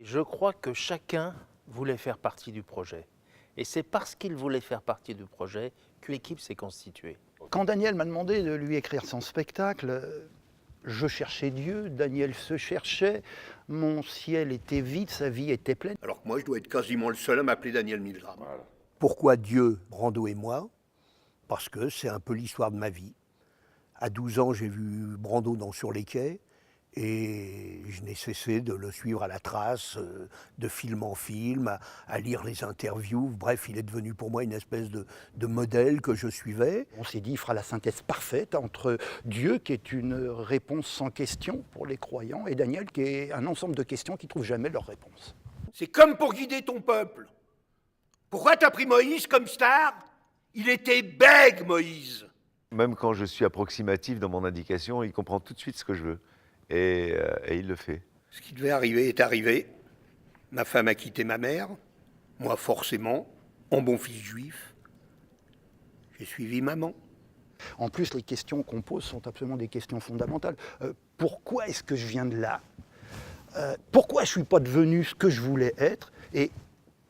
Je crois que chacun voulait faire partie du projet. Et c'est parce qu'il voulait faire partie du projet qu'une équipe s'est constituée. Quand Daniel m'a demandé de lui écrire son spectacle, je cherchais Dieu, Daniel se cherchait, mon ciel était vide, sa vie était pleine. Alors que moi, je dois être quasiment le seul à m'appeler Daniel Milgram. Voilà. Pourquoi Dieu, Brando et moi? Parce que c'est un peu l'histoire de ma vie. À 12 ans, j'ai vu Brando dans Sur les quais et je n'ai cessé de le suivre à la trace, de film en film, à lire les interviews. Bref, il est devenu pour moi une espèce de modèle que je suivais. On s'est dit, il fera la synthèse parfaite entre Dieu, qui est une réponse sans question pour les croyants, et Daniel, qui est un ensemble de questions qui ne trouvent jamais leur réponse. C'est comme pour guider ton peuple. Pourquoi t'as pris Moïse comme star? Il était bègue, Moïse. Même quand je suis approximatif dans mon indication, il comprend tout de suite ce que je veux. Et il le fait. Ce qui devait arriver est arrivé. Ma femme a quitté ma mère. Moi, forcément, en bon fils juif, j'ai suivi maman. En plus, les questions qu'on pose sont absolument des questions fondamentales. Pourquoi est-ce que je viens de là? Pourquoi je ne suis pas devenu ce que je voulais être? Et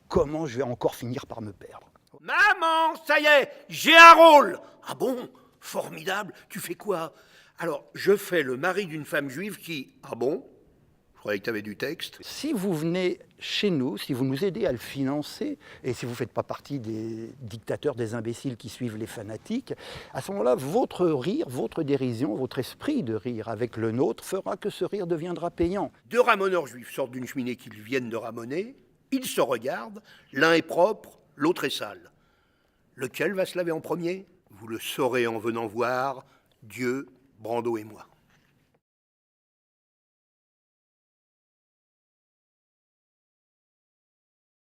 comment je vais encore finir par me perdre? Maman, ça y est, j'ai un rôle. Ah bon? Formidable. Tu fais quoi? Alors, je fais le mari d'une femme juive qui... Ah bon? Je croyais que tu avais du texte. Si vous venez chez nous, si vous nous aidez à le financer, et si vous ne faites pas partie des dictateurs, des imbéciles qui suivent les fanatiques, à ce moment-là, votre rire, votre dérision, votre esprit de rire avec le nôtre fera que ce rire deviendra payant. Deux ramoneurs juifs sortent d'une cheminée qu'ils viennent de ramoner. Ils se regardent. L'un est propre, l'autre est sale. Lequel va se laver en premier? Vous le saurez en venant voir Dieu, Brando et moi.